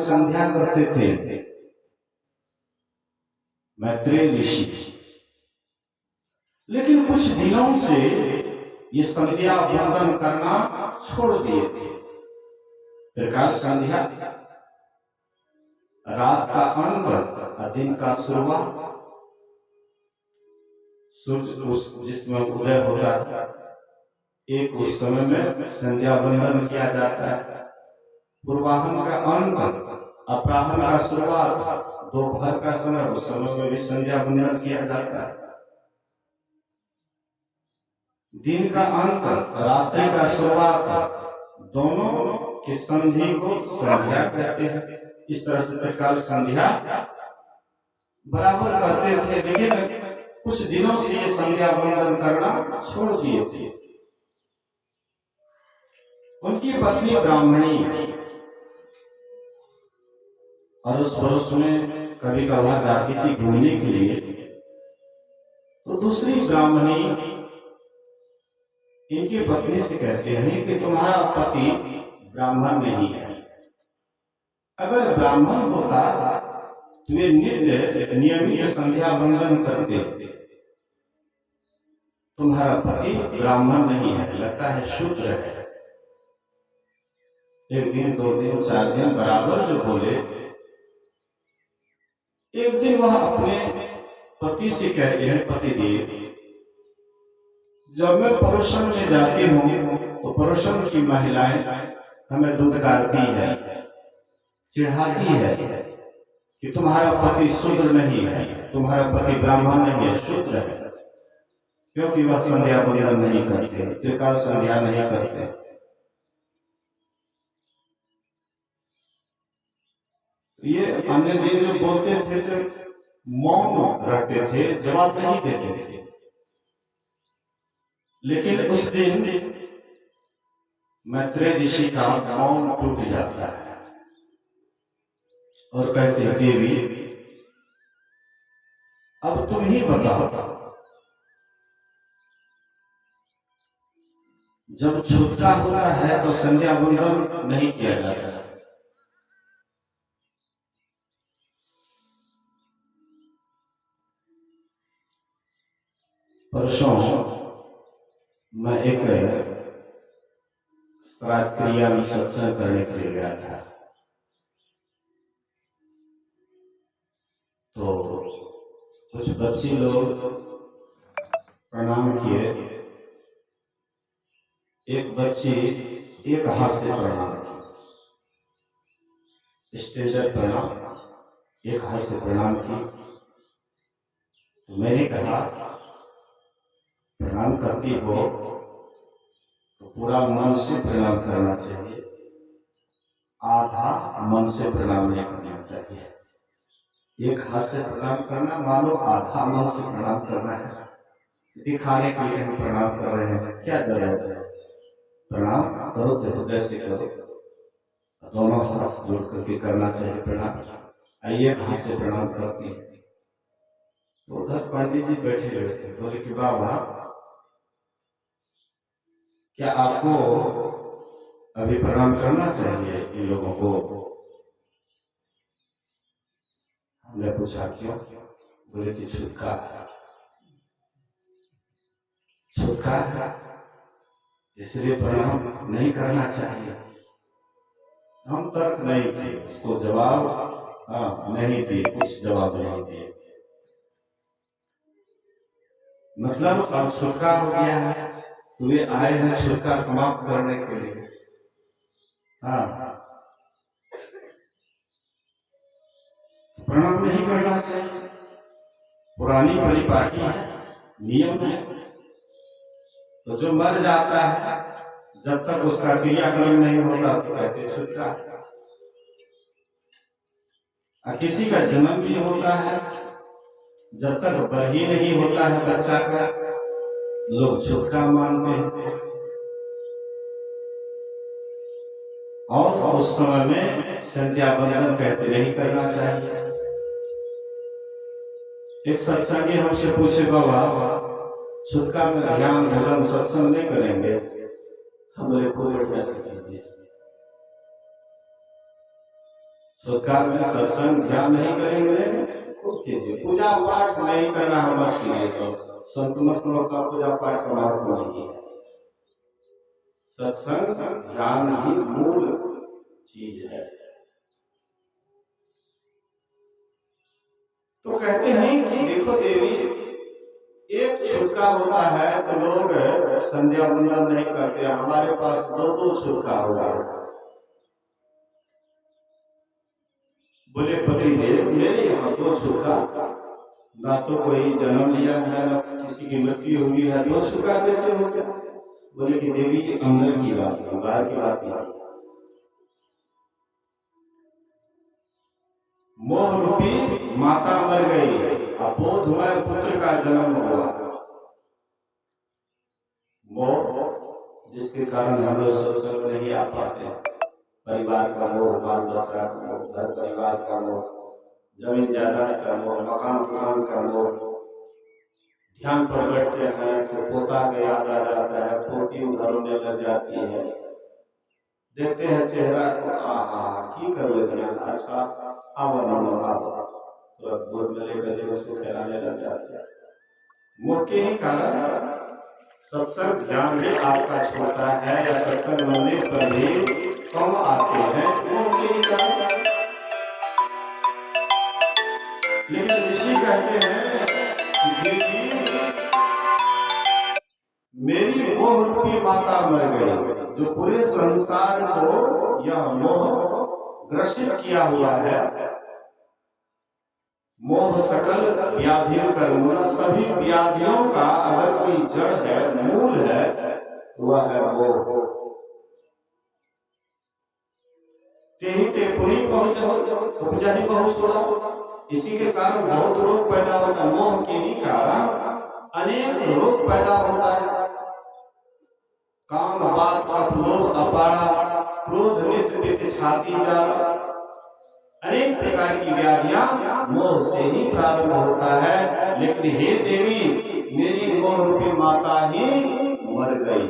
संध्या करते थे मैत्रेय ऋषि, लेकिन कुछ दिनों से ये संध्या वंदन करना छोड़ दिए थे। त्रिकाल संध्या रात का अंत और दिन का शुरुआत, सूर्य जिसमें उदय होता है एक उस समय में संध्या वंदन किया जाता है। पूर्वाहन का अंत, अपराह्न का शुरुआत, दोपहर का समय, उस समय में भी संध्या वंदन किया जाता है। दिन का अंत, रात्रि का शुरुआत, दोनों की संधि को संध्या कहते हैं। इस तरह से त्रिकाल संध्या बराबर करते थे, लेकिन कुछ दिनों से ये संध्या वंदन करना छोड़ दिए थे। उनकी पत्नी ब्राह्मणी, अड़ोस पड़ोस में कभी कभार जाती थी घूमने के लिए, तो दूसरी ब्राह्मणी इनकी पत्नी से कहते हैं कि तुम्हारा पति ब्राह्मण नहीं है। अगर ब्राह्मण होता तो वे नित्य नियमित संध्या वंदन करते। तुम्हारा पति ब्राह्मण नहीं है, लगता है शूद्र है। एक दिन, दो दिन, 4 दिन बराबर जो बोले। एक दिन वह अपने पति से कहते हैं, पतिदेव, जब मैं परोसन में जाती हूँ तो परोसन की महिलाएं हमें दुत्कारती है, चिढ़ाती है कि तुम्हारा पति शूद्र नहीं है, तुम्हारा पति ब्राह्मण नहीं है, शूद्र है, क्योंकि वह संध्या वंदन नहीं करते, त्रिकाल संध्या नहीं करते। ये अन्य दिन जो बोलते थे तो मौन रहते थे, जवाब नहीं देते थे। लेकिन उस दिन मैत्रेय ऋषि का मौन टूट जाता है और कहते हैं, देवी अब तुम ही बताओ, जब छूतका होता है तो संध्या वंदन नहीं किया जाता है। परसों मैं एक श्राद्ध क्रिया में सत्संग करने के लिए गया था, तो कुछ बच्चे लोग प्रणाम किए। एक बच्ची एक हाथ से प्रणाम की, स्टैंडर्ड प्रणाम, एक हाथ से प्रणाम की। तो मैंने कहा, प्रणाम करती हो तो पूरा मन से प्रणाम करना चाहिए, आधा मन से प्रणाम नहीं करना चाहिए। एक हाथ से प्रणाम करना मानो आधा मन से प्रणाम करना है, दिखाने के लिए हम प्रणाम कर रहे हैं, क्या जरूरत है। प्रणाम करो तो हृदय से करो, दोनों हाथ जोड़ करके करना चाहिए प्रणाम। एक हाथ से प्रणाम करती है। तो उधर पंडित जी बैठे हुए थे, बोले कि बाबा, क्या आपको अभी प्रणाम करना चाहिए इन लोगों को? हमने पूछा क्यों? बोले कि छूतका है, इसलिए प्रणाम नहीं करना चाहिए। हम तर्क नहीं किए, उसको जवाब नहीं दिए, कुछ जवाब नहीं दिए। मतलब अब छूतका हो गया है तो वे आए हैं छूतका समाप्त करने के लिए। प्रणाम नहीं करना चाहिए, पुरानी परिपाटी है, नियम है। तो जो मर जाता है, जब तक उसका क्रियाक्रम नहीं होता तो कहते छूतका। किसी का जन्म भी होता है, जब तक बही नहीं होता है बच्चा का, लोग छूतका मानते हैं। और उस समय में संध्या वंदन कहते नहीं करना चाहिए। एक सत्संगी हमसे पूछे, बाबा छूतका में ध्यान भजन सत्संग नहीं करेंगे? हम बोले, कोई कैसे कीजिए, सत्कार में सत्संग ध्यान नहीं करेंगे खूब कीजिए। पूजा पाठ नहीं करना हम मत कीजिए, तो संत महात्मा का पूजा पाठ का महत्व नहीं है। सत्संग ध्यान ही मूल चीज है। तो कहते हैं कि देखो देवी, एक छुटका होता है तो लोग संध्या वंदन नहीं करते, हमारे पास दो दो छुटका हुआ है। बोले पति देव, मेरे यहाँ दो छुटका, ना तो कोई जन्म लिया है ना किसी की मृत्यु हुई है, दो छुटका कैसे हो गया? बोले कि देवी ये अंदर की बात है, बाहर की बात नहीं। मोह रूपी माता मर गई, बोधमय पुत्र का जन्म हुआ। मोह जिसके कारण हम लोग सत्संग नहीं आ पाते हैं, परिवार का मोह, बाल बच्चा का मोह, घर परिवार का मोह, जमीन जायदाद का मोह, मकान दुकान का मोह। ध्यान पर बैठते हैं तो पोता का याद आ जाता है, पोती उधर होने लग जाती है। देखते हैं चेहरा को, आहा की करो ध्यान, अच्छा आवा नो आवा, तुरंत गोद में लेकर के उसको खिलाने लग जाते हैं। मोह के ही कारण सत्संग ध्यान भी आपका छोड़ता है, या सत्संग मंदिर पर भी कम आते हैं, मोह के ही कारण। लेकिन ऋषि कहते हैं कि देवी मेरी मोह रूपी माता मर गई, जो पूरे संसार को यह मोह ग्रसित किया हुआ है। मोह सकल व्याधि कर्म, सभी व्याधियों का अगर कोई जड़ है, मूल है, वह है मोह। तेहि ते पुनि उपजहि बहु सोड़ा, इसी के कारण बहुत रोग पैदा होता है। मोह के ही कारण अनेक रोग पैदा होता है। काम बात कफ लोभ अपाड़ा, क्रोध नित्य पित्त छाती जाड़ा, अनेक प्रकार की व्याधियां मोह से ही प्रारंभ होता है। लेकिन हे देवी, मेरी मोह रूपी माता ही मर गई।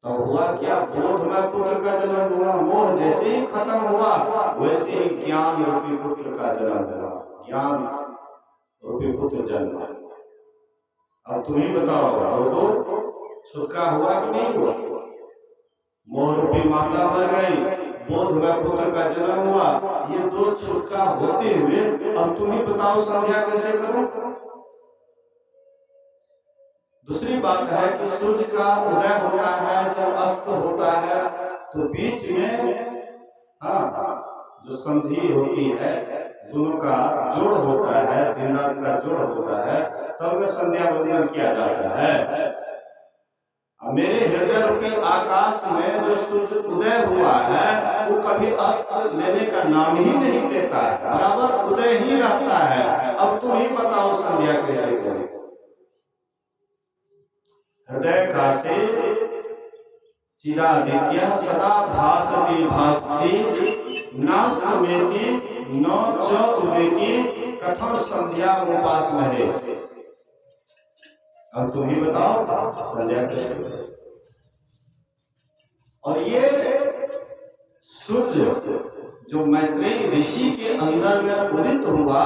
तब हुआ क्या? बोधमय पुत्र का जन्म हुआ। मोह जैसे ही खत्म हुआ, वैसे ही ज्ञान रूपी पुत्र का जन्म हुआ। ज्ञान रूपी पुत्र जन्म। अब तुम ही बताओ, दो छुटका हुआ कि नहीं हुआ? मोह रूपी माता मर गई, बोधमय पुत्र का जन्म हुआ, ये दो छुटका होते हुए अब तुम ही बताओ संध्या कैसे करो? दूसरी बात है कि सूर्य का उदय होता है, जब अस्त होता है तो बीच में जो संधि होती है, दोनों का जोड़ होता है, दिन रात का जोड़ होता है, तब में संध्या वंदन किया जाता है। मेरे हृदय रूपी आकाश में जो सूर्य उदय हुआ है, वो कभी अस्त लेने का नाम ही नहीं लेता है, बराबर उदय ही रहता है। अब तुम ही बताओ संध्या कैसे करें? हृदय कासे चिदादित्य सदा भासति भासति, नास्तमेति न च उदेति, कथम संध्या उपासमहे। अब तुम ही बताओ संध्या कैसे करें? और ये सूर्य जो मैत्रेय ऋषि के अंदर में उदित हुआ,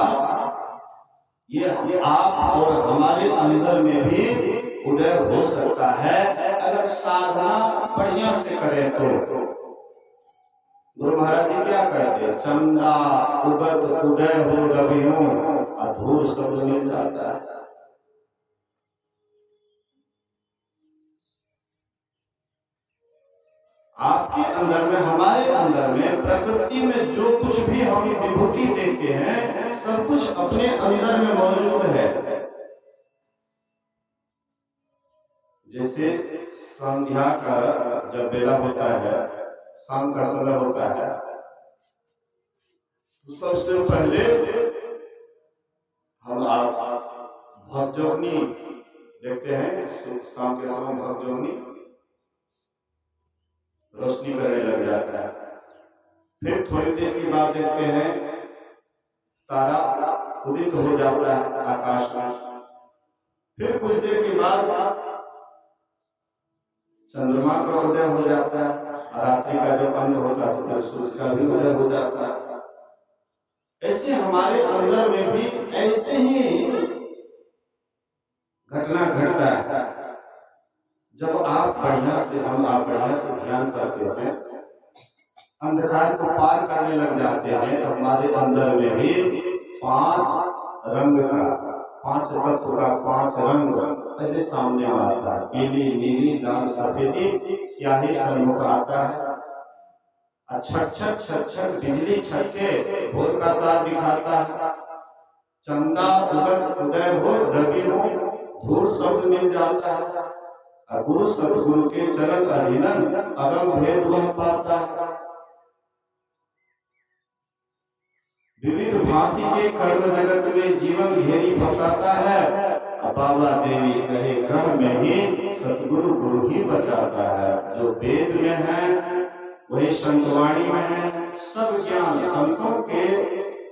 ये आप और हमारे अंदर में भी उदय हो सकता है, अगर साधना बढ़िया से करें तो। गुरु महाराज जी क्या कहते हैं? चंदा उगत उदय हो रवियों, अधूर शब्द मिल जाता है। आपके अंदर में, हमारे अंदर में, प्रकृति में जो कुछ भी हम विभूति देखते हैं, सब कुछ अपने अंदर में मौजूद है। जैसे संध्या का जब बेला होता है, शाम का समय होता है, तो सबसे पहले हम आप भगजोगनी देखते हैं। शाम के समय भगजोगनी रोशनी करने लग जाता है। फिर थोड़ी देर के बाद देखते हैं तारा उदित हो जाता है आकाश में। फिर कुछ देर के बाद चंद्रमा का उदय हो जाता है, रात्रि का जब अंत होता है तो फिर सूर्य का भी उदय हो जाता है। ऐसे हमारे अंदर में भी ऐसे ही घटना घटता है। जब आप बढ़िया से ध्यान करते हैं, अंधकार को पार करने लग जाते हैं, तो हमारे अंदर में भी 5 रंग का, 5 तत्व का 5 रंग पहले सामने आता है। पीली, नीली, लाल, सफेदी, स्याही सन्मुख आता है। छट छट छट छट बिजली छटके भोर का तार दिखाता है। चंदा उगत उदय हो, रवि हो, धूल शब्द मिल जाता है। गुरु सतगुरु के चरण अधीनन, अगम भेद वह पाता है। विविध भांति के कर्म जगत में जीवन घेरी फंसाता है। बाबा देवी कहे ग्रह में ही सतगुरु गुरु ही बचाता है। जो वेद में है वही संतवाणी में है। सब ज्ञान संतों के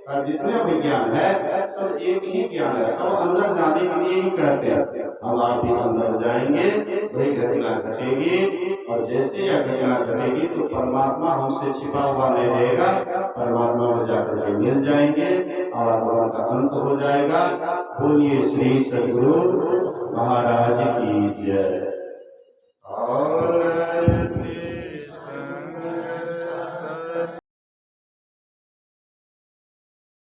का जितने भी ज्ञान है सब एक ही ज्ञान है। सब अंदर जाने के लिए ही कहते हैं। हम आप भी अंदर जाएंगे, वही घटना घटेगी। और जैसे यह घटना घटेगी तो परमात्मा हमसे छिपा हुआ नहीं रहेगा, परमात्मा में जाकर के मिल जाएंगे, आवागमन का अंत हो जाएगा। बोलिए श्री सद्गुरु महाराज की जय।